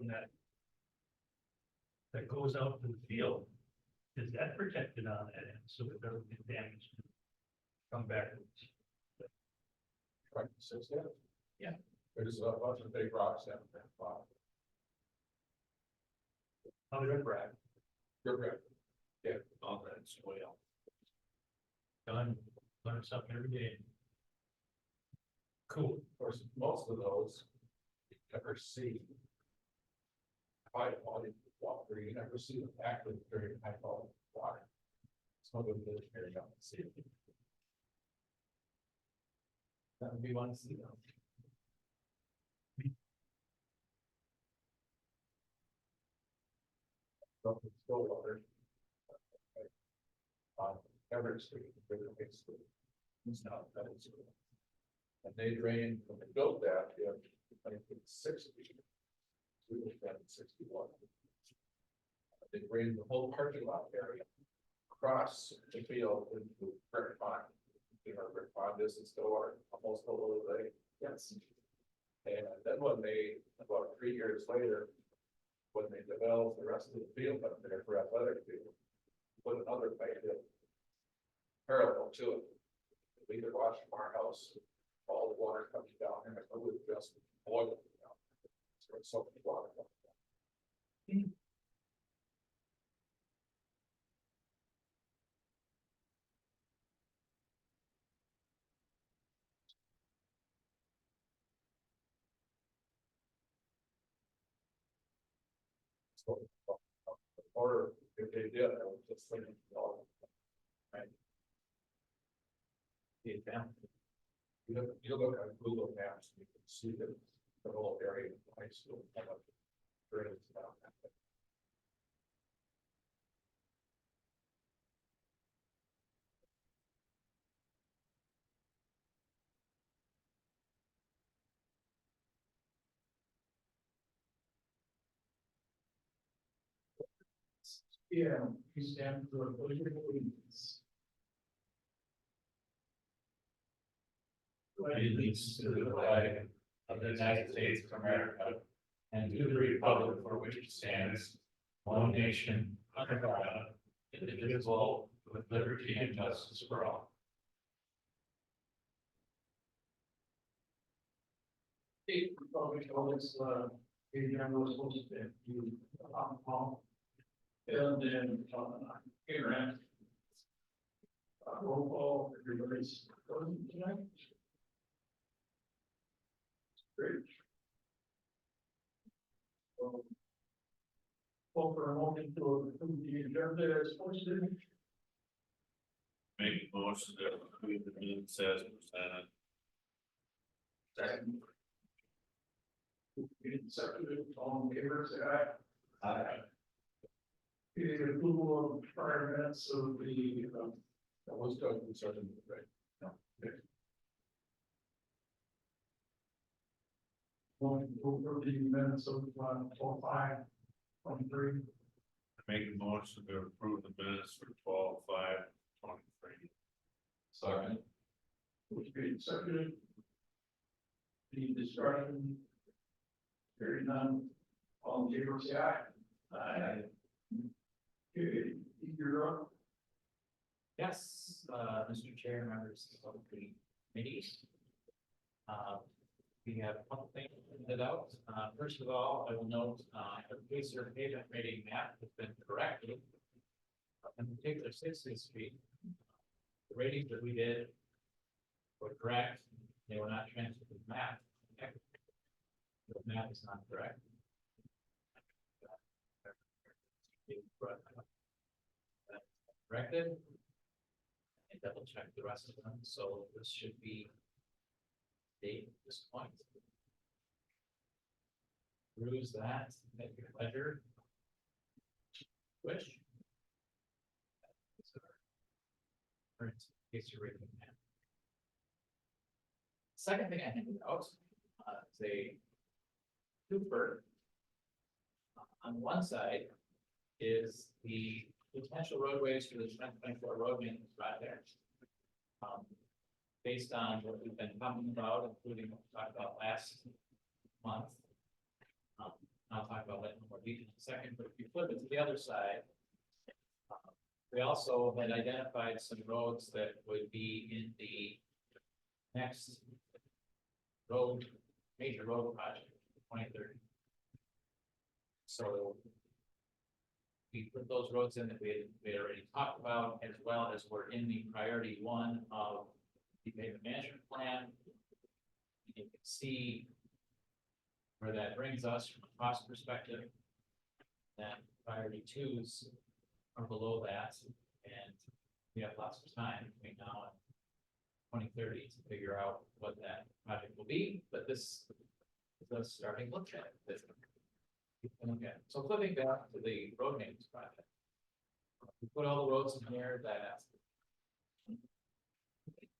from that. That goes out to the field, is that protected on that end, so it doesn't get damaged? Come backwards. Right, six there. Yeah. There's a bunch of big rocks down there. Wow. How did it brag? You're right. Yeah. Oh, that's well. Done, learn something every day. Cool. Of course, most of those you never see. High quality water, you never see them active during high quality water. Some of them live here, you don't see it. That would be one to see though. From the still water. Everett Street, River Lake Street. It's not that it's. And they drained, when they built that, in 1960. We looked at it in 61. They drained the whole parking lot area across the field into Brick Pond. You know, Brick Pond is still water, almost a little lake. Yes. And then when they, about 3 years later, when they developed the rest of the field up there for athletic field, put another pipe in parallel to it. We could watch from our house, all the water coming down, and it would just boil down. So it's so much water coming down. So, or if they did, I would just think, all. Right. Yeah, down. You look at Google Maps, you can see that the whole area of the high school. Kind of drains down that way. Yeah, we stand for allegiance. Allegiance to the flag of the United States of America and to the republic for which it stands, one nation, under God, indivisible, with liberty and justice for all. State Republic always, ADM was supposed to do, and then, Aaron. Roll call, everybody's going tonight. Great. Call for a moment to approve the agenda as posted. Make a motion to approve the minutes as presented. Second. Seconded, all in favor, say aye. Aye. Okay, approval of prior minutes of the, That was done in certain, right? going over the minutes of, 12/5/23. Make a motion to approve the minutes for 12/5/23. Sorry. Which made seconded. The discussion. Hearing none, all in favor, say aye. Aye. Okay, you're up. Yes, Mr. Chair, members of the committees. We have a couple things printed out. First of all, I will note, the Pacer pavement rating map has been corrected. In particular, 60th Street, the ratings that we did were correct. They were not transferred to the map. The map is not correct. Corrected. And double check the rest of them, so this should be date at this point. Peruse that at your pleasure. Wish. Current case you're reading now. Second thing I handed out is a twofer. On one side is the potential roadways for the 2024 road maintenance project. Based on what we've been talking about, including what we talked about last month. I'll talk about lead in a second, but if you flip it to the other side. We also had identified some roads that would be in the next road, major road project, 2030. So we put those roads in that we had already talked about, as well as were in the priority one of the pavement management plan. You can see where that brings us from a cost perspective. Then priority twos are below that, and we have lots of time between now and 2030 to figure out what that project will be, but this is a starting look at it. Okay, so flipping back to the road maintenance project. We put all the roads in here that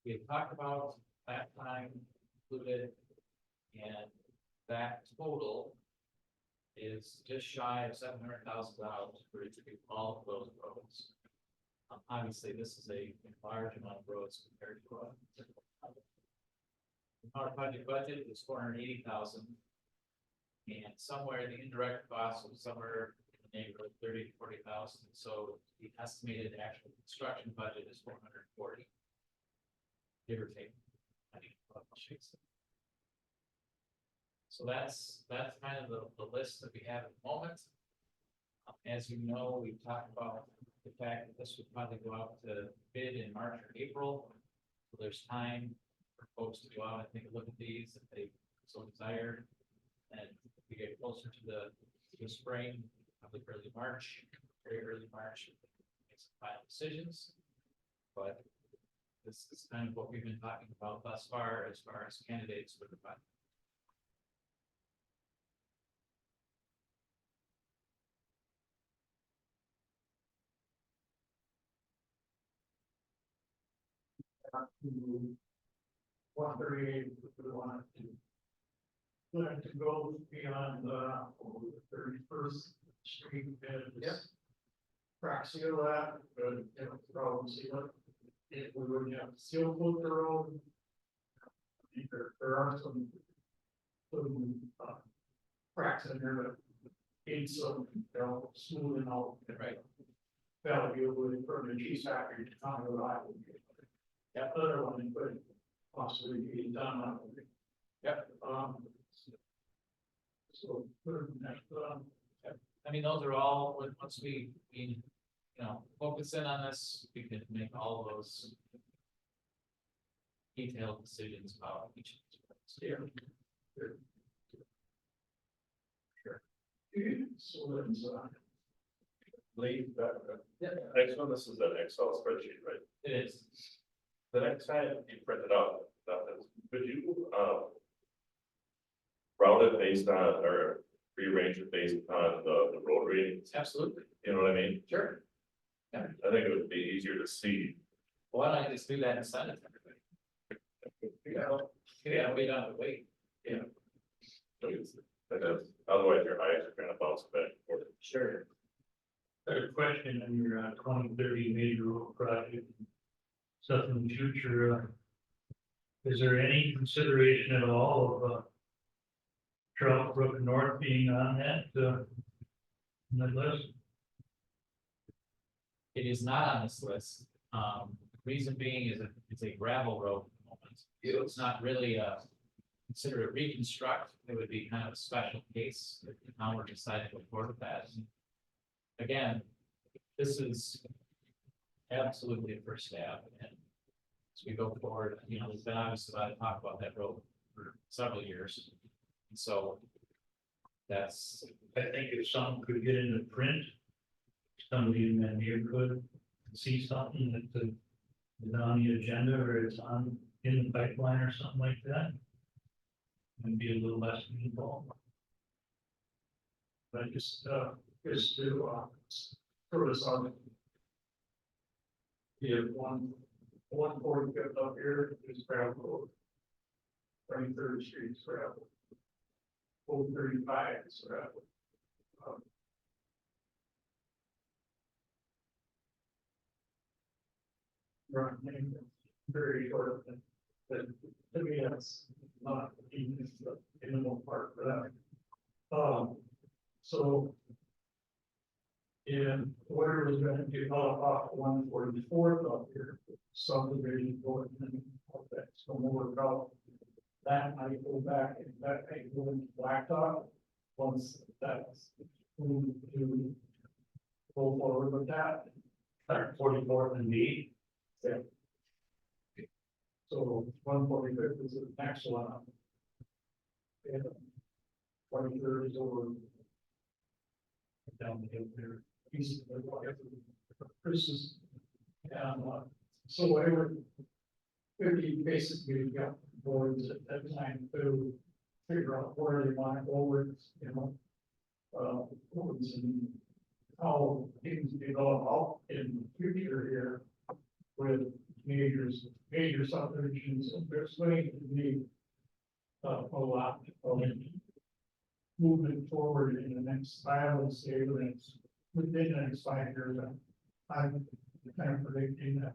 we had talked about last time, included, and that total is just shy of $700,000 for it to do all of those roads. Obviously, this is a large amount of roads compared to our project budget is $480,000. And somewhere the indirect cost was somewhere in the neighborhood of 30 to 40,000. So the estimated actual construction budget is 440. Give or take. I think so that's kind of the list that we have at the moment. As you know, we've talked about the fact that this would probably go out to bid in March or April. So there's time for folks to go out and take a look at these if they so desire. And if we get closer to the spring, probably early March, very early March, make some final decisions. But this is kind of what we've been talking about thus far as candidates for the project. One thirty-eight, we want to go beyond the 31st Street and Yep. crack seal that, but you know, problem seal it. If we would have seal coat the road. I think there are some cracks in there that need some, you know, smoothing out. Right. Value would from the cheese factory to come to the that other one could possibly be done on. Yep. So, next, I mean, those are all, once we, you know, focus in on this, we can make all of those detailed decisions about each of these. yeah. So it's, Lee, Yeah. next one, this is an Excel spreadsheet, right? It is. The next time you print it out, could you, route it based on, or rearrange it based on the road ratings? Absolutely. You know what I mean? Sure. I think it would be easier to see. Why don't I just do that and send it to everybody? Yeah, we don't have to wait. Because otherwise your eyes are gonna bounce back. and forth. Sure. I have a question on your 2030 major road project. Stuff in the future, is there any consideration at all of Trout Brook North being on that list? It is not on this list. Reason being is it's a gravel road at the moment. So it's not really considered a reconstruct. It would be kind of a special case if the town were to decide to go forward with that. Again, this is absolutely a first step, and as we go forward, you know, there's been obviously a lot of talk about that road for several years. And so that's, I think if something could get into print, somebody in that neighborhood could see something that is on the agenda or it's on in the pipeline or something like that. And be a little less involved. But just to throw this on. We have one 45th up here is gravel road. 23rd Street is gravel. 35 is gravel. Right, very short, but to me, that's not even the minimal part for that. So And where is going to develop off 144th up here, subdivision going and all that's going to work out. That might go back, and that might go into blacktop, once that's moved to go forward with that. 44th and B. So 145th is the next one up. And 23rd is over Down the hill there. east of the wire. Chris is, and, so whatever. 50 basically got boards at that time to figure out where they want to go with, you know. Boards and how things develop out in the future here. With major subdivisions, and there's going to be. A lot of movement forward in the next, I would say, within the next 5 years, I'm kind of predicting that.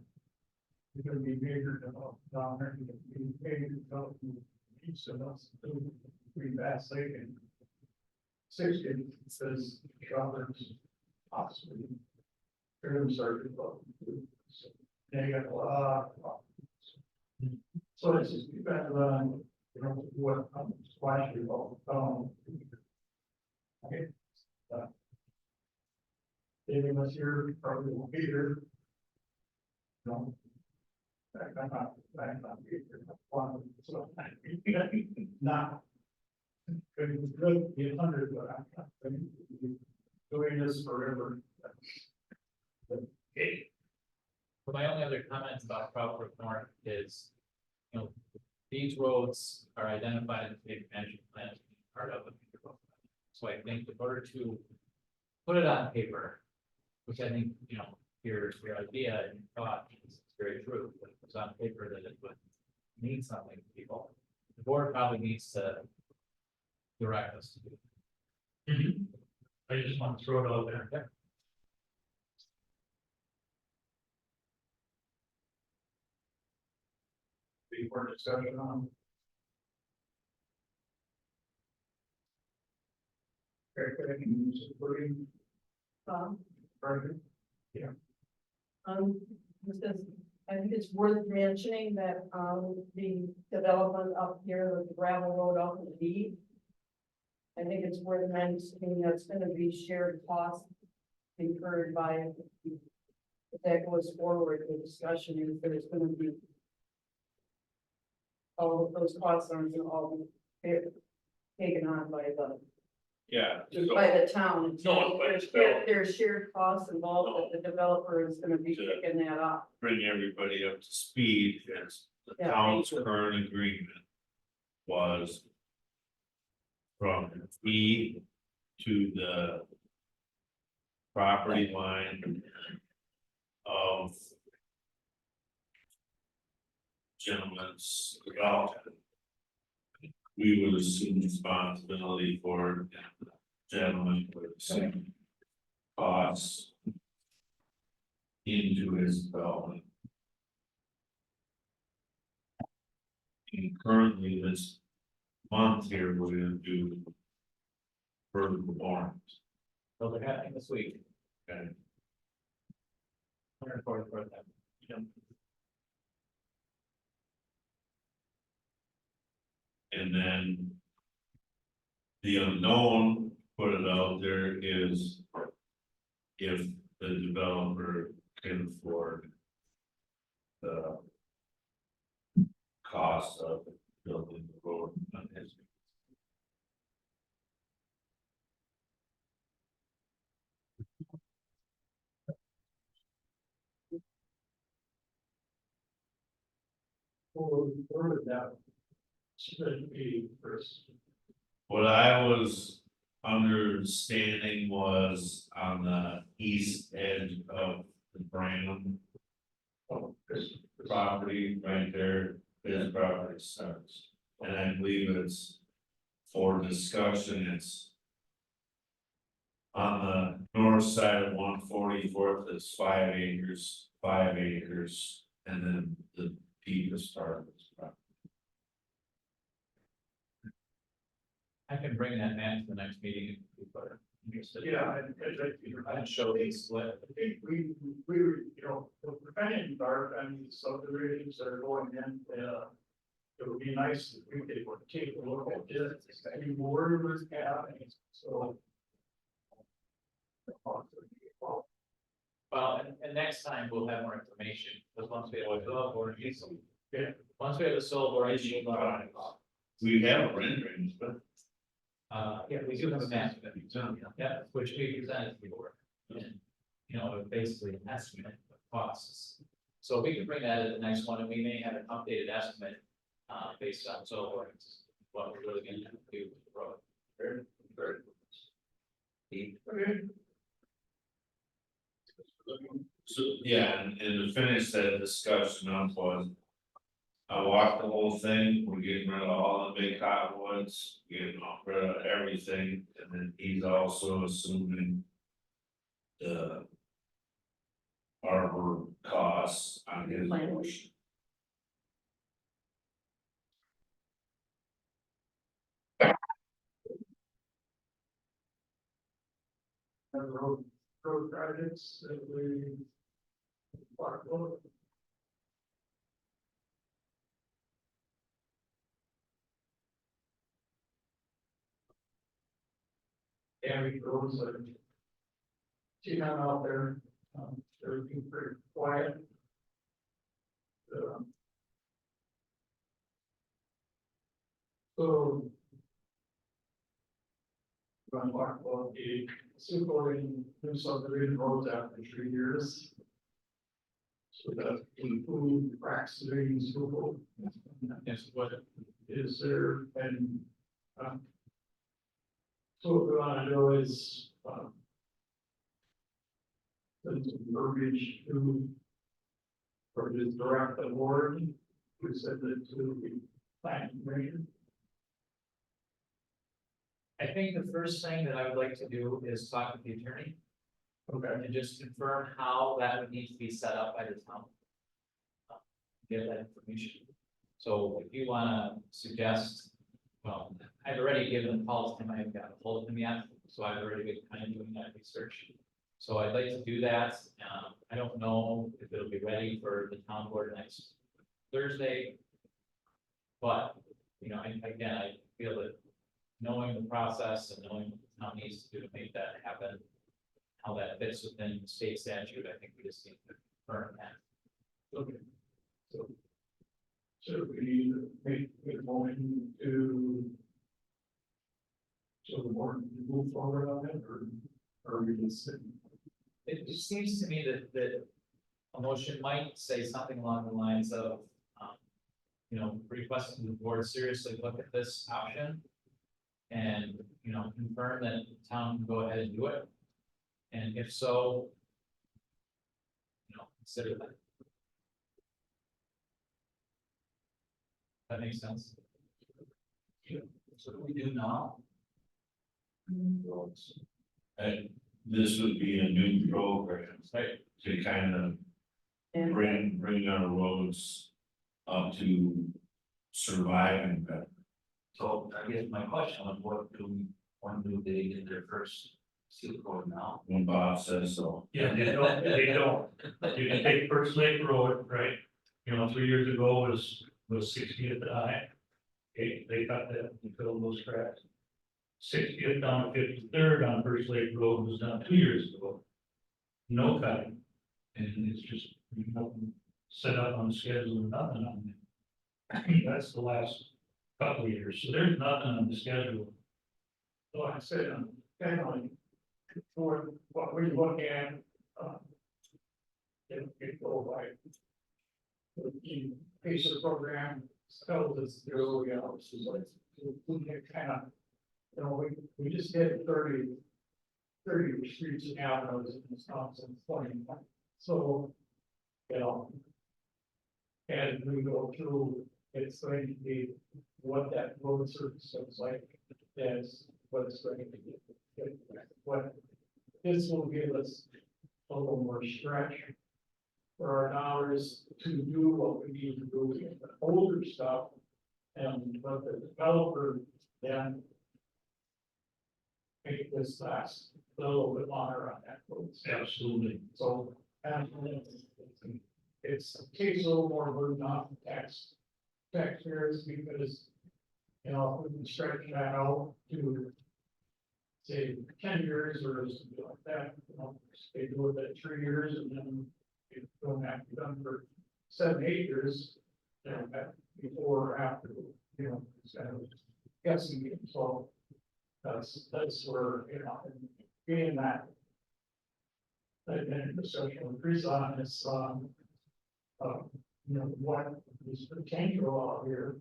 It's gonna be major development down there, it's gonna be major development east of us, pretty fast, they can. 60 says Roberts, possibly. They're gonna start to develop. So, they got a lot. So it's just depends on, you know, what, why should go, okay. David was here, probably won't be here. No. I'm not here, so, not. Could be 100, but I'm not gonna be doing this forever. Okay, So my only other comments about Proud Brook North is, you know, these roads are identified in the big management plan, as part of it. So I think in order to put it on paper, which I think, you know, your idea and your thought is very true, but if it's on paper that it would mean something to people. The board probably needs to direct us to do. I just want to throw it out there. Before discussion on. Okay, I can use it for you. Pardon? Because I think it's worth mentioning that, the development up here, the gravel road off of D. I think it's worth mentioning that's gonna be shared costs incurred by, if that goes forward, the discussion is that it's gonna be. All of those costs aren't gonna all be taken on by Yeah. the town. It's- No, but it's There's shared costs involved, that the developer is gonna be Sure. picking that up. Bring everybody up to speed, as the Yeah, town's thank you. current agreement was. From E to the. Property line. Of. Gentlemen's development. We would assume responsibility for the gentleman with the same costs. Into his development. And currently this month here, we're gonna do. Further performance, So they're happening this week. okay? 144th. And then. The unknown, put it out there is. If the developer can afford. The. Cost of building the road on his. Where would that should be first? What I was understanding was on the east edge of the Brandon Oh, this, property right there, his property starts. And I believe it's for discussion, it's on the north side of 144th is 5 acres, and then the deepest part of this property. I can bring that man to the next meeting if you put it. Yeah, and I'd show these split. I think we were, you know, we're kind of embarked on these subdivisions that are going in, it would be nice if we could take a look at this, any word was happening, so. Well, and next time we'll have more information, because once we have a soil board, Yeah. once we have a soil board, We have a rendering, but. yeah, we do have a map, yeah, which we presented to the board. And, you know, basically an estimate of costs. So we can bring that at the next one, and we may have an updated estimate, based on soil boards, what we're really gonna do with the road. Very, very. Okay. So, yeah, and to finish that discussion on was. I walked the whole thing, we're getting rid of all the big cottonwoods, getting rid of everything, and then he's also assuming. The. Arbor costs on his portion. And road projects that we. Park road. County roads are. See them out there, they're being pretty quiet. Um, So. Run park about the supporting new subdivision roads after 3 years. So that include cracks in the road. Yes, what, Is there and. So what we wanna do is, the verbiage to. Or just direct the board, we said that to the planning commission. I think the first thing that I would like to do is talk with the attorney Okay. and just confirm how that would need to be set up by the town. Get that information. So if you wanna suggest, well, I've already given a call to him, I haven't got a hold of him yet, so I've already been kind of doing that research. So I'd like to do that, I don't know if it'll be ready for the town board next Thursday. But, you know, again, I feel that knowing the process and knowing what the town needs to do to make that happen, how that fits within state statute, I think we just need to confirm that. Okay. So we need to make a motion to. So the board move forward on it, or we just sitting? It just seems to me that a motion might say something along the lines of, you know, requesting the board seriously look at this option. And, you know, confirm that the town can go ahead and do it. And if so, you know, consider that. That makes sense. So what do we do now? And this would be a new program, Right. to kind of And bring our roads up to surviving better. So I guess my question was, when do they get their first seal coat now? When Bob says so. Yeah, they don't. You can take First Lake Road, right? You know, 3 years ago was 60th high. They cut that and filled those cracks. 60th down to 53rd on First Lake Road was done 2 years ago. No cutting. And it's just, nothing set up on schedule, nothing on it. That's the last couple of years, so there's nothing on the schedule. So I said, kind of for what we look at, it go by. The PACER program tells us through, you know, so like, we can kind of, you know, we just did 30 streets and avenues in Wisconsin, 20. So, you know, and we go through, it's going to be what that road surface looks like, that's what it's going to be. What this will give us a little more stretch for our dollars to do what we need to do with the older stuff. And let the developer then make this last a little bit longer on that. road. Absolutely. So, and it's takes a little more burden off the taxpayers because, you know, if we can stretch that out to say 10 years or something like that, you know, they do it at 3 years and then it's going to have to be done for 7, 8 years, you know, before or after, you know, it's kind of guessing game. So that's where, you know, being that and discussion with Chris on this, you know, what is potential out here.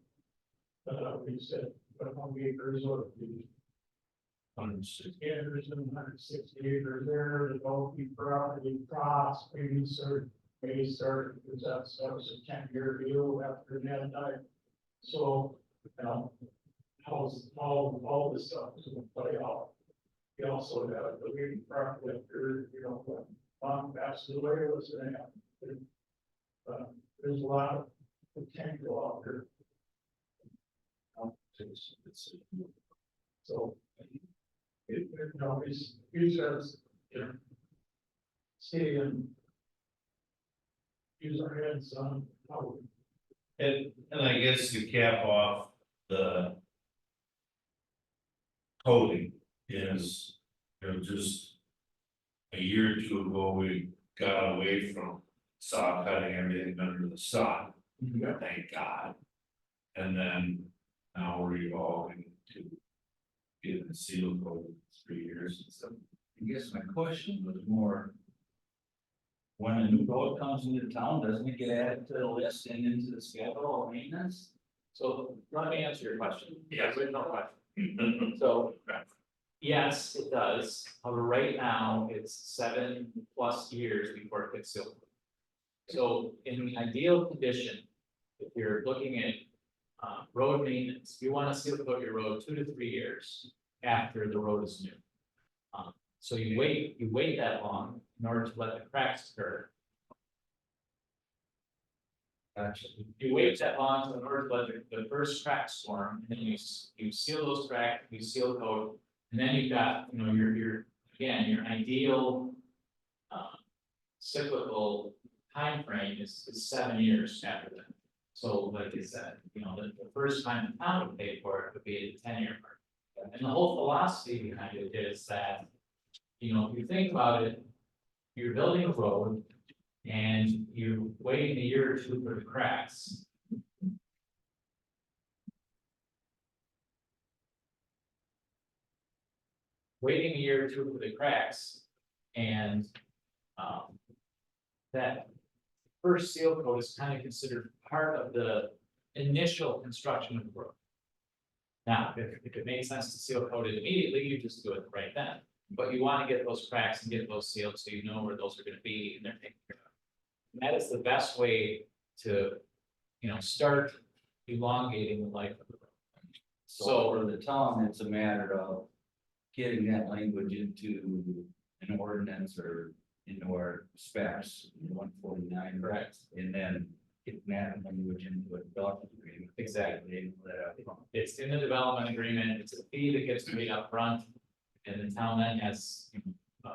We said, how many acres or the 160 acres and 160 acres there, the bulky property cross, maybe start, because that was a 10-year deal after Ned died. So, you know, how's all this stuff is going to play out. We also have the waiting property after, you know, when Mom passed away, was going to happen. There's a lot of potential out there. So, you know, these guys, you know, stay and use our heads on how And I guess to cap off the. Coding is, you know, just. A year or two ago, we got away from saw cutting everything under the sun, thank God. And then now we're evolving to. Getting the seal code in 3 years and stuff. I guess my question was more. When a new road comes into town, doesn't it get added to the list and into the schedule of maintenance? So let me answer your question. Yes. Original question. So, yes, it does. However, right now, it's 7+ years before it gets sealed. So in the ideal condition, if you're looking at road maintenance, you want to seal coat your road 2 to 3 years after the road is new. So you wait that long in order to let the cracks occur. Gotcha. You wait that long in order to let the first cracks form, and then you seal those cracks, you seal coat, and then you've got, you know, your again, your ideal cyclical time frame is 7 years after that. So like I said, you know, the first time the town would pay for it would be the 10-year mark. And the whole philosophy behind it is that, you know, if you think about it, you're building a road and you're waiting a year or two for the cracks. Waiting a year or two for the cracks and that first seal coat is kind of considered part of the initial construction of the road. Now, if it makes sense to seal coat it immediately, you just do it right then. But you want to get those cracks and get those sealed so you know where those are going to be and they're taken care of. And that is the best way to, you know, start elongating the life of the road. So for the town, it's a matter of getting that language into an ordinance or into our specs, 149. Correct. And then get that language into a development agreement. Exactly. It's in the development agreement, it's a fee that gets paid up front, and the town then has a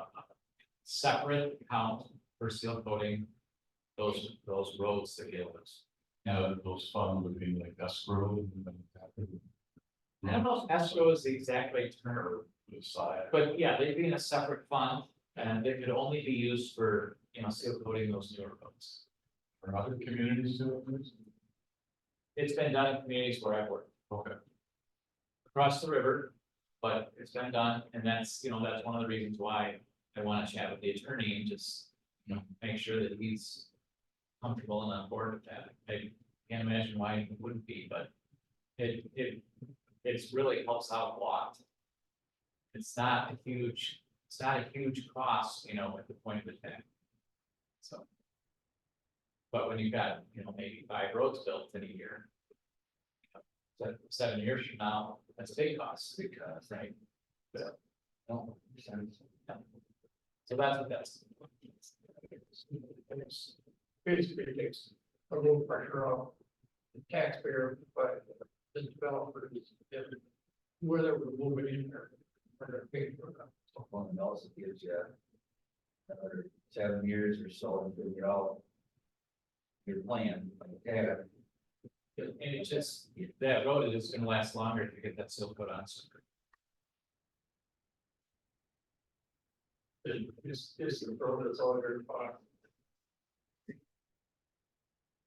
separate account for seal coating those roads that get those. Now, those funds would be like escrow. I don't know if escrow is the exact right term, Side. but yeah, they'd be in a separate fund, and they could only be used for, you know, seal coating those newer roads. Or other communities doing this? It's been done in communities where I've worked. Okay. Across the river, but it's been done, and that's, you know, that's one of the reasons why I want to chat with the attorney and just, you know, make sure that he's comfortable and on board with that. I can't imagine why he wouldn't be, but it's really helps out a lot. It's not a huge cost, you know, at the point of attack. So. But when you've got, you know, maybe 5 roads built in a year. 7 years from now, that's a big cost, right? So, no, so that's what that's. basically takes a little pressure off the taxpayer, but the developer is whether we're moving in there. Whether they're paying for that. So someone else that gives you another 7 years or so to figure out your plan, like, yeah, And it's just, that road is gonna last longer if you get that seal coat on. It's the road that's all very far.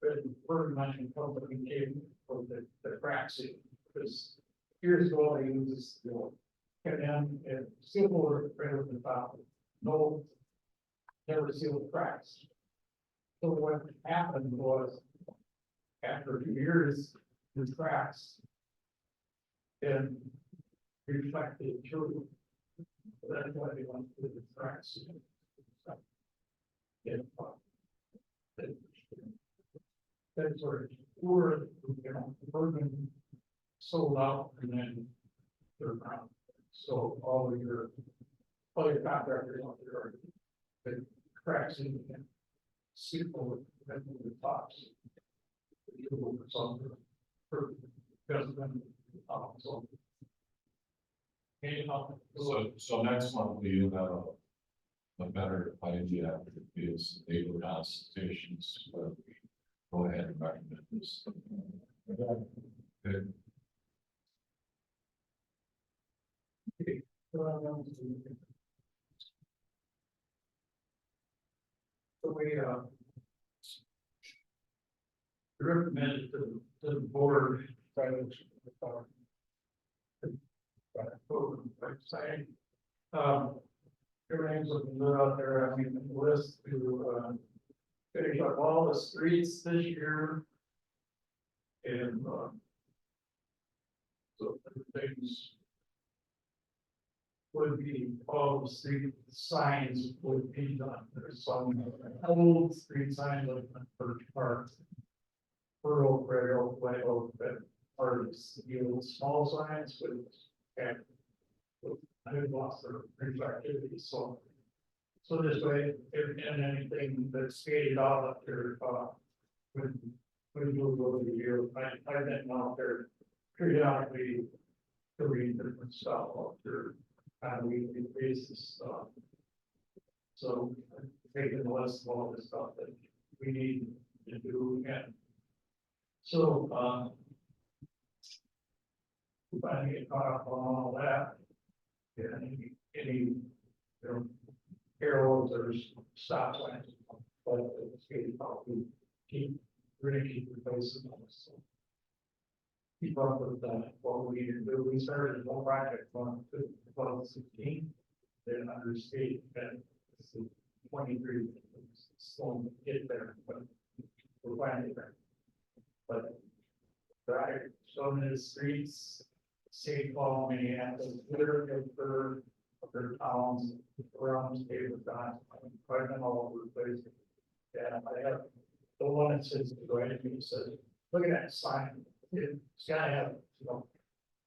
But we're mentioning company came for the cracks, because years ago, I used this, and then, seal over right over the top, no, never sealed cracks. So what happened was, after a few years, the cracks and reflected through. That's why they want to put the cracks. Yeah. That's sort of, or, urban sold out and then they're around. So all of your contractors out there are the cracks in the seat over the tops. So, So next month, we will have a better idea is neighbor consultations, go ahead and recommend this. Good. So we, recommended to the board, saying, everything's looking good out there, I mean, the list to, finish up all the streets this year. And, so things would be, all the street signs would be done, there's some old street signs like Birch Park. Rural, rail, way oak, that are the small signs with, and. I have lost their reflectivity, so. So this way, and anything that's skated out up there, when you go to the year, I've been out there periodically. To read different stuff up there, on a weekly basis, so taking the list of all the stuff that we need to do again. So, if I get caught up on all that, yeah, any, you know, arrows or stop signs, but it's getting probably we're gonna keep replacing those. So keep up with what we need to do. We started a whole project on 2016, then under state, and it's 23, slow to get there, but we're finally there. But right, so many streets, St. Paul, Minneapolis, literally for other towns around the state of Wisconsin, quite them all over the place. And I have the one that says, go ahead and says, look at that sign, it's gotta have, you know,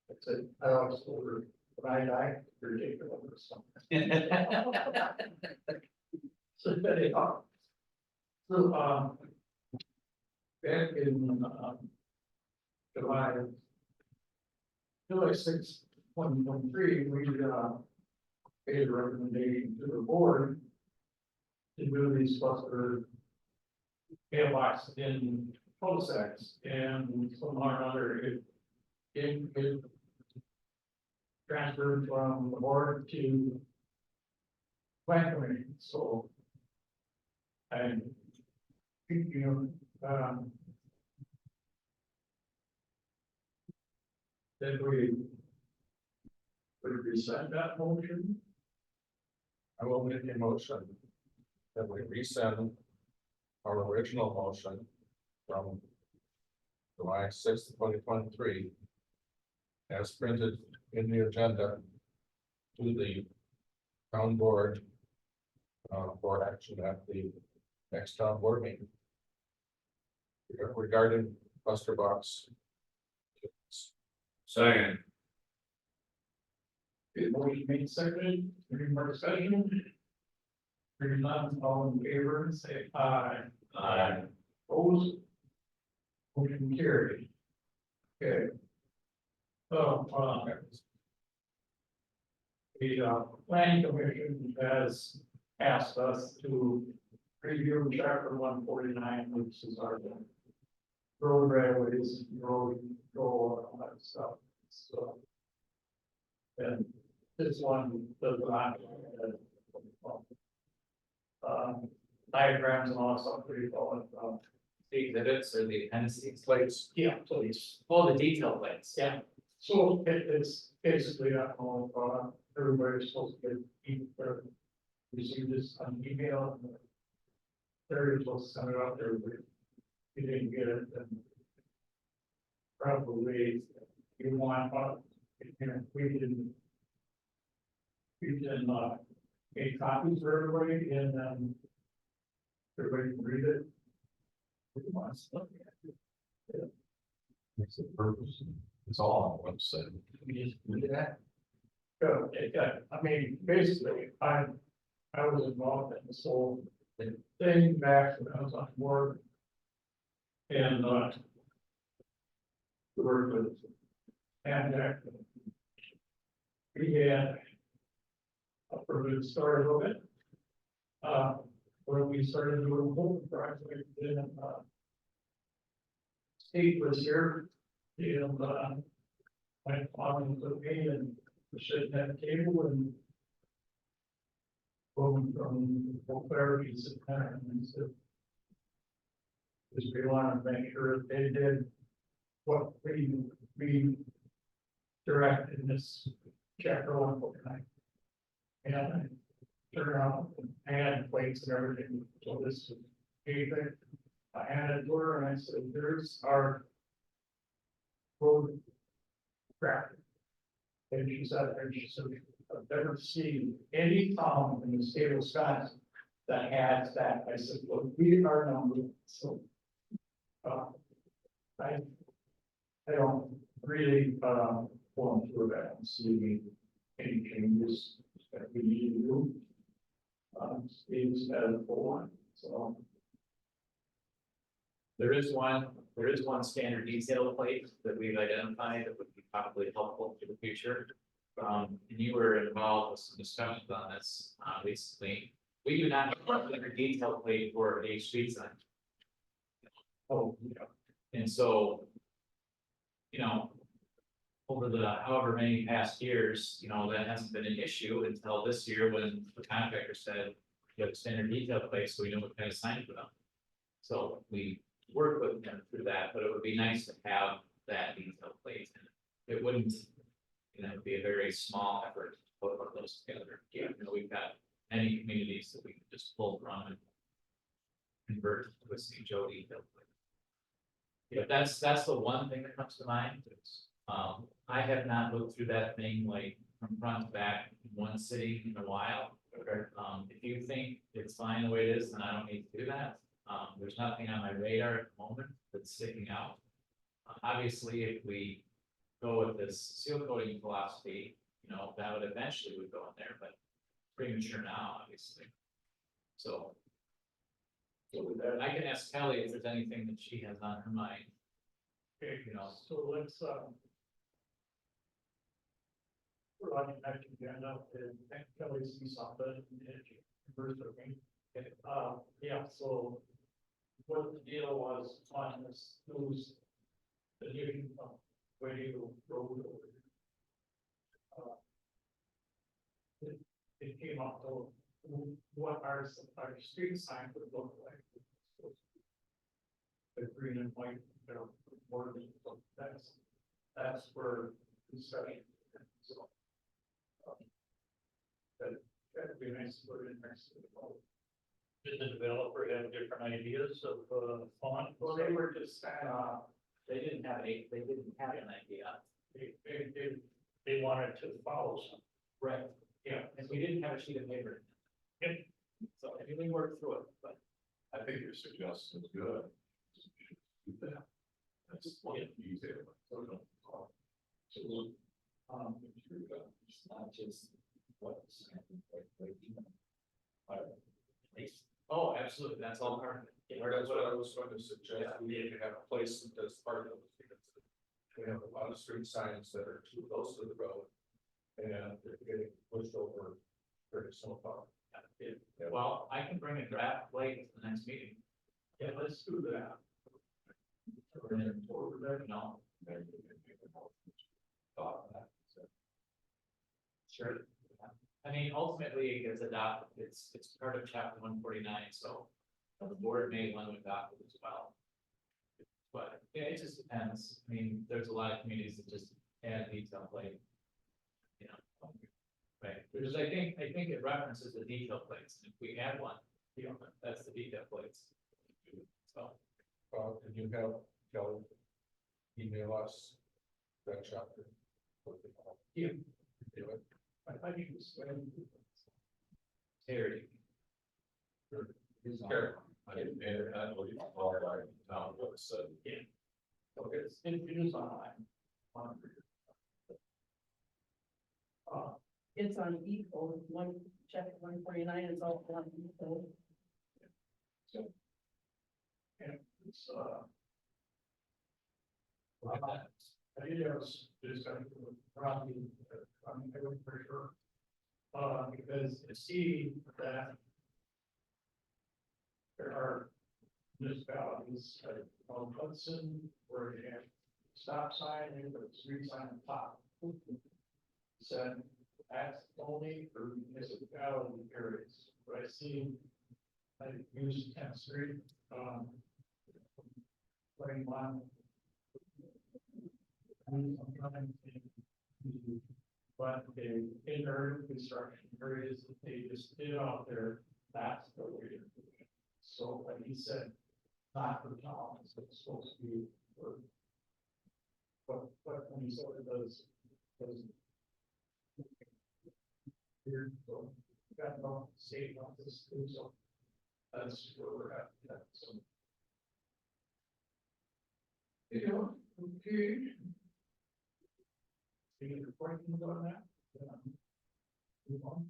it's a, I always told her, when I die, you're taking over something. So, anyhow, so, back in, July 6, 2023, we, made a recommendation to the board to do these cluster mailbox in cul-de-sacs, and somehow or other, it transferred from the board to plan committee, so I, you know, then we would resend that motion. I will make a motion that we resend our original motion from July 6th, 2023, as printed in the agenda to the town board for action at the next town board meeting regarding cluster box. Second, The motion made seconded, any more discussion? Hearing none, all in favor, say aye. Aye. Opposed? Motion carried. Okay. So, The planning commission has asked us to review chapter 149, which is our road railways, road control, and all that stuff. So. And this one does not. Diagrams and all that stuff pretty well. The exhibits or the appendices, Plates. Yeah, plates. all the detail plates. Yeah. So it's basically, everybody's supposed to get, receive this on email. They're supposed to send it out there, but if you didn't get it, then probably you want, we can, make copies for everybody and then everybody can read it. If you want to look at it. What's the purpose? It's all on the website. We just do that. I mean, basically, I was involved in this whole thing back when I was on board. And, we worked with Amtrak. We had a pretty good story of it. When we started doing the whole project, then, Steve was here, and, my father took me and we sitting at the table and going from Beauclair, he said, and he said, because we wanted to make sure that they did what we directed in this chapter 149. And I turned around and I had plates and everything, so this is anything. I handed it to her and I said, there's our road traffic. And she said, I've never seen any town in the state of Wisconsin that has that. I said, well, we are number, so. I don't really, want to that and see any changes that we need to do. Steve's had a full one, so. There is one standard detail plate that we've identified that would be probably helpful for the future. And you were involved with some discussions on this, recently. We do not have a detail plate for a street sign. Oh, yeah. And so, over the however many past years, that hasn't been an issue until this year when the contractor said, you have a standard detail plate, so we know what kind of sign for them. So we work with them through that, but it would be nice to have that detail plate. It wouldn't, be a very small effort to put one of those together. We've got many communities that we can just pull from and convert to a St. Joe detail plate. Yeah, that's the one thing that comes to mind. I have not looked through that thing like from front to back in one sitting in a while. Okay. If you think it's fine the way it is, then I don't need to do that. There's nothing on my radar at the moment that's sticking out. Obviously, if we go with this seal coating philosophy, that would eventually would go in there, but premature now, obviously. So I can ask Kelly if there's anything that she has on her mind. Okay, so let's, we're on the next agenda, and Kelly sees something, and she conversed with me. Yeah, so what the deal was on this, who's the new, radio road over. It came up to what our street sign would look like. The green and white, wording, so that's where the discussion. So. That'd be nice to put in next to the vote. Did the developer have different ideas of, font? Well, they were just kind of, They didn't have an idea. They wanted to follow some. Right. Yeah, and we didn't have a sheet of paper. Yep. So I mean, we worked through it, but I think your suggestion is good. Do that. That's one easy. So, It's not just what. oh, absolutely, that's all part of it. That's what I was going to suggest. We need to have a place that does part of it. We have a lot of street signs that are too close to the road. And they're getting pushed over very so far. Well, I can bring a draft late to the next meeting. Yeah, let's do that. No, sure. I mean, ultimately, it gets adopted, it's part of chapter 149, so the board may want to adopt it as well. But, yeah, it just depends, I mean, there's a lot of communities that just add detail plate. You know, right, because I think it references the detail plates, and if we add one, you know, that's the detail plates. So, Can you have Kelly email us that chapter? Yeah. Do it. I think it's, Terry, He's here. I believe all right now, what it said. okay, it is online. It's on equal, one, chapter 149 is all on equal. And it's, look at that. I think it was just kind of around the, for sure. Because it's see that there are municipalities like on Hudson where you have stop sign and the street sign on top. Said that's only for municipality areas, but I see I use 10th Street, putting one. But the inner construction areas that they just did out there, that's the way to do it. So like he said, not for towns, it's supposed to be for. But when he said it does. Here, so, got no state office, so. That's where we're at, yeah, so. Yeah, okay. Any other questions on that? Move on.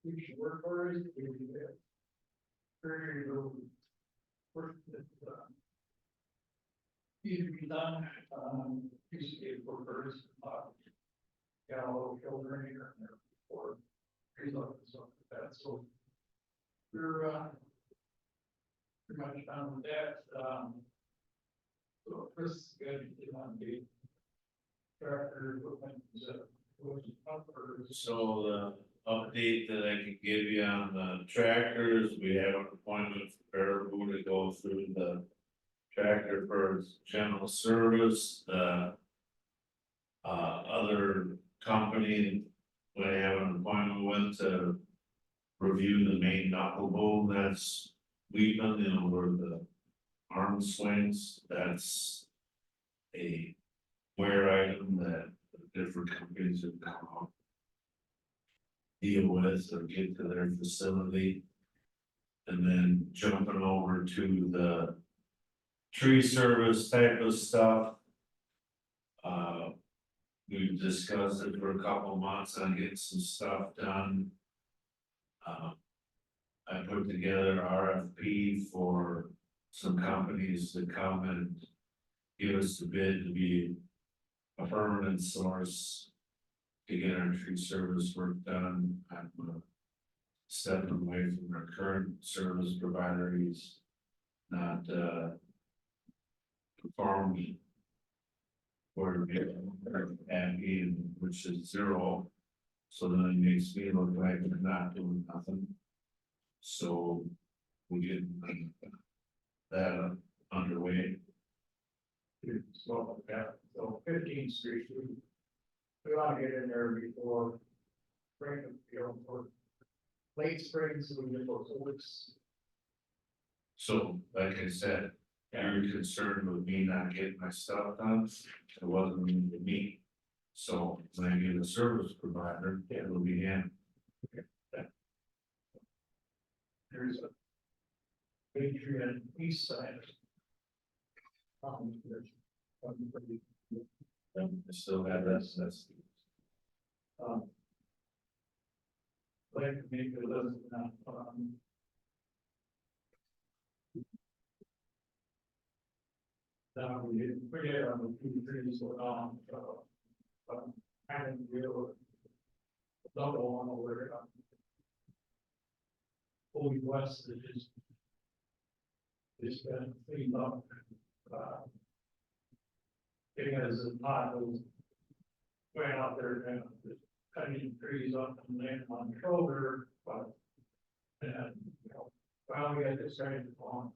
We should work for it, we do that. Very little. Work that, either be done, piece of paper first, got a little filter in here and there before. Trees up and stuff like that, so. We're, pretty much done with that, so Chris is gonna be on the tractor equipment, So the update that I can give you on the tractors, we have an appointment for Baraboo to go through the tractor for general service, the other company we have an appointment with to review the main knuckle boom that's Wheatman, you know, where the arm swings, that's a wear item that different companies have come up deal with or get to their facility. And then jumping over to the tree service type of stuff. We've discussed it for a couple of months on getting some stuff done. I put together RFP for some companies to come and give us a bid to be a permanent source to get our tree service work done. I'm stepping away from our current service provider. He's not performing or happy, which is zero. So then it makes me look like I'm not doing nothing. So we get that underway. So, yeah, so 15th Street, we want to get in there before spring, you know, for late spring, so we get those oaks. So, like I said, you're concerned with me not getting my stuff done, it wasn't me. So when I get a service provider, it'll be him. There's a big tree on the east side. There's I still have that's like maybe a little, down, we didn't forget on the two trees, kind of real. double on over. Fully west that is. It's been cleaned up. It has a lot of. Went out there and cutting trees up and laying on the shoulder, but. And, you know, well, we got this starting on.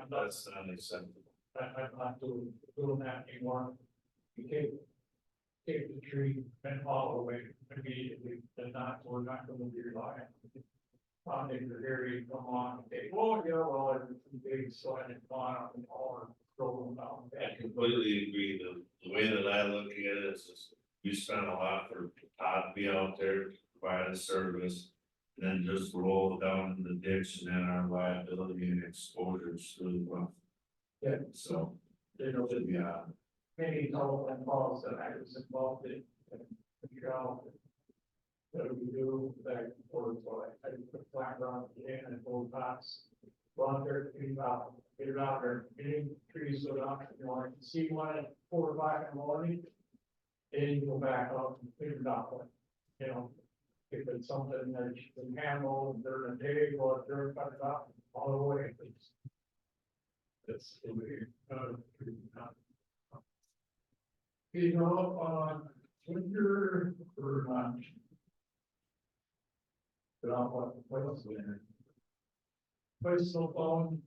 That's unacceptable. I'm not doing that anymore. You take the tree and haul away immediately, and not, we're not gonna be relying. On the area, come on, they, oh, yeah, well, it's big, so I didn't want up and all, and throw them down. I completely agree, the way that I look at it is, we spent a lot for Todd to be out there, to provide a service. And then just roll down in the ditch and then our liability and exposure is really rough. Yeah. So, You know, yeah, many telephone calls that I was involved in, and figure out. What do we do back and forth, so I put flat around the end and full tops. Go out there, get it out there, getting trees so down, you know, I can see one at 4 o'clock in the morning. And you go back up and figure it out, you know. If it's something that you can handle during the day, go out there and cut it up all the way. It's, you know, on winter or not. But on what else winter? Personal phone.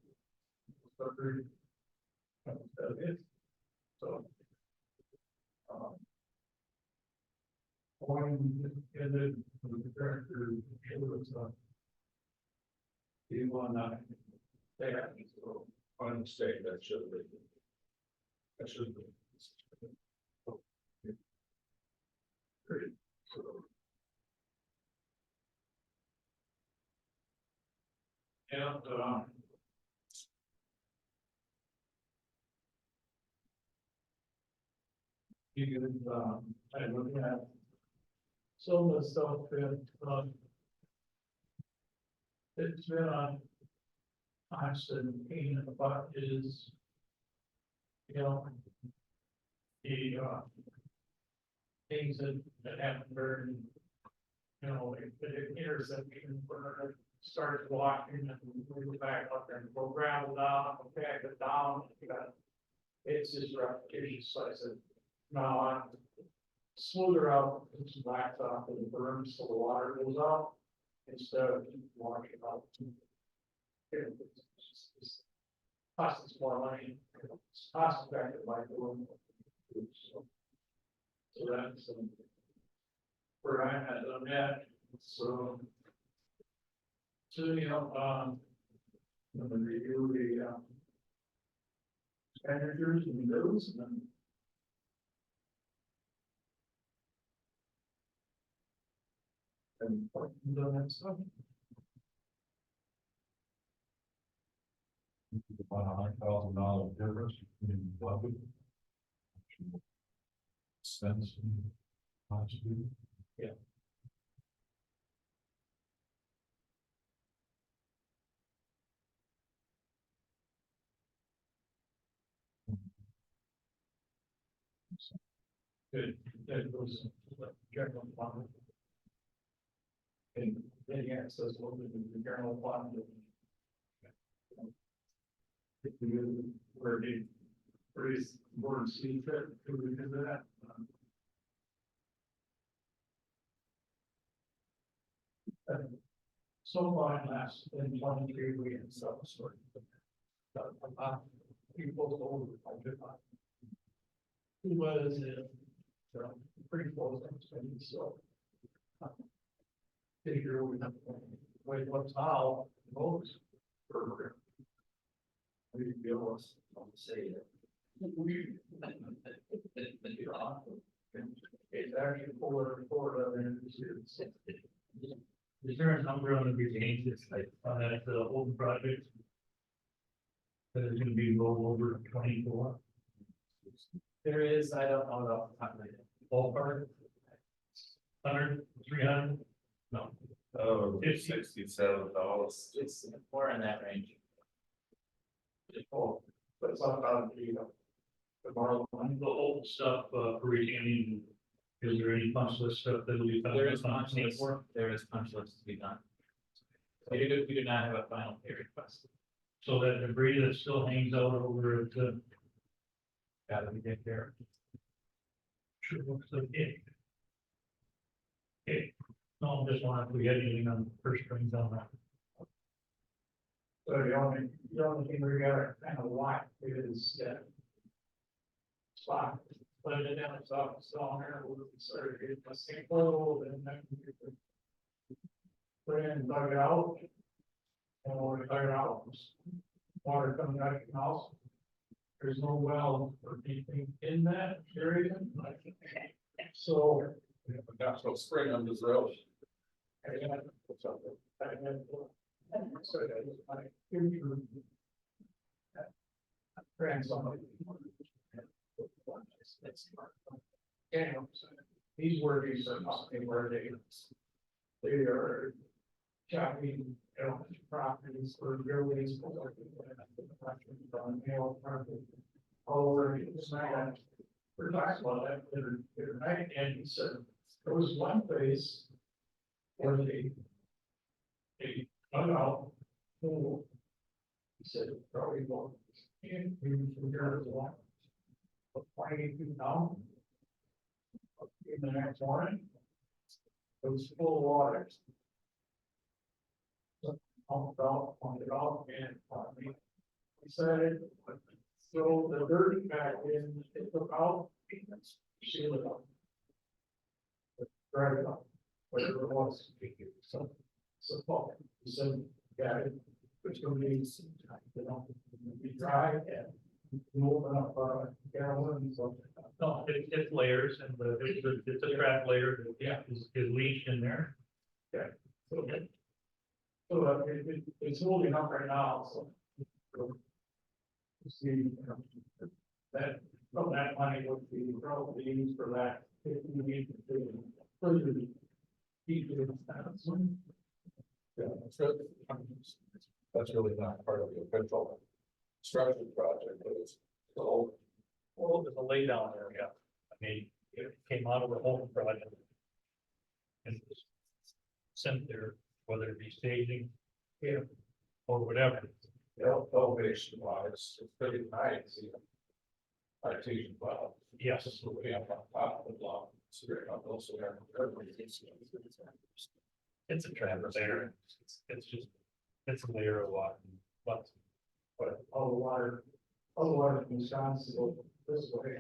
So. Going in the character, shows you wanna, they have to go. On mistake, that should have been. That should have been. Great. And, you can, I look at some of the stuff that, it's been on. Constant pain in the butt is, you know, the, things that happen during, you know, like the intersection where it starts walking and we go back up there and go gravel down, go back it down, you got, it's just repetition, so I said, no, I'm smoother out, put some blacks off in the berm so the water goes out, instead of washing out. It's costs us more money, it's cost effective by doing. So that's where I'm at on that, so. So, you know, I'm gonna review the, expenditures and those, and then. And that stuff. About $100,000 difference between budget. Expense. And possibly. Yeah. Good, that goes, general fund. And then, yeah, it says, what is the general fund? If you were to raise board seat, could we do that? So far, last in 23, we had some sort of. People over the budget. Who was pretty close, so. Figure we have to wait, what's how, most. We feel us, I'll say that. It's actually for and Is there a number on the retained, like, on that, old project? That is gonna be rolled over 24, There is, I don't know off the top of my head. ballpark? 100, 300? No, oh, $67. It's more in that range. but it's not about the. The borrow money. the old stuff, for retaining Is there any punch list stuff that will be done? There is punch list, there is punch list to be done. We do not have a final pay request. So that debris that still hangs out over at, Gotta be taken care of. sure looks like it. Okay, no, I'm just wondering if we had anything on the first strings on that. So the only thing we gotta kind of watch is that. Spot, put it down, it's off, it's on there, we'll sort of get a sample, and then. we could Put it in, dug it out. And when we dug it out, there's water coming out of the house. There's no well or anything in that area. So. Got no spring on this road. I had- I had- so that was my future grandson. Yeah, these workers are not anywhere they are shopping, properties or buildings. All over, it's not, we're talking about that, they're right, and he said, there was one place where they dug out, pool. He said, probably won't, and we from here to one. But 20 feet down. In the next morning. It was full of water. So, pointed out, and, he said, throw the dirt back in, it took out, seal it up. Drive it up, whatever it was. So, he said, yeah, it's gonna be, be dry and. You open up, gallons of. No, it's layers and it's a trap layer that is leached in there. So, it's holding up right now, so. See, that, from that money would be probably used for that, if you need to further. Keep it. Yeah, that's really not part of the official construction project, but it's still. Well, there's a lay down area. I mean, it came out of the whole project. And it was sent there, whether it be staging. Or whatever. Elevation wise, it's pretty nice. Artesian well. Yes. So we have on top of the block, so we're not also there. It's a trap layer. It's just, it's a layer of water. But All the water from Wisconsin goes this way.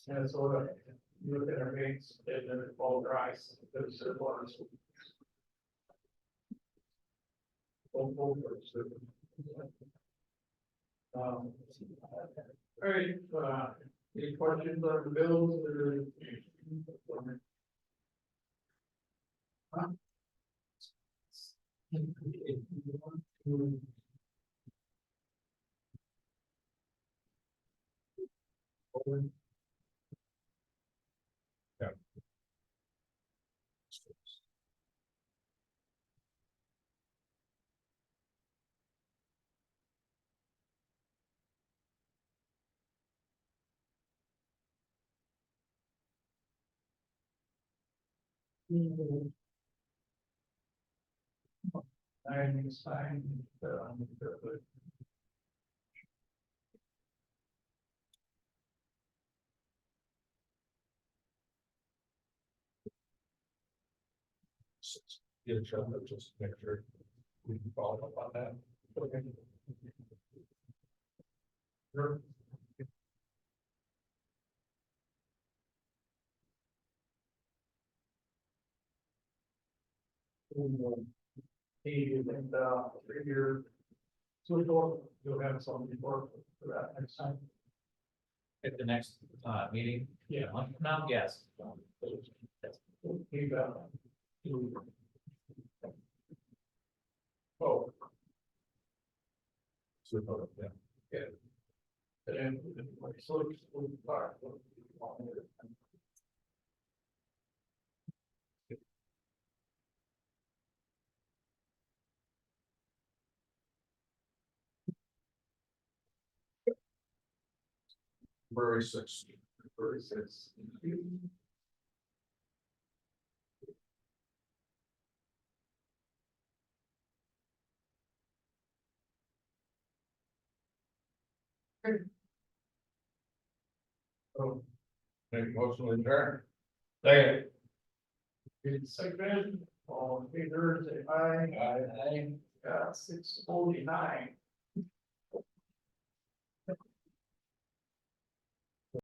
And so you look at our banks, and then it all dries, there's the water. All right, any questions on the bills or? Huh? I signed, Get a shot, just make sure we can follow up on that. okay. Sure. Hey, and, 3 year. So you'll have something for that next time. At the next, meeting. Yeah. Now, yes. You got. Oh. So, yeah. And so. February 6th. February 6th. So, make a motion to adjourn. Second. It's second, all in favor, say aye. Aye. 6:49.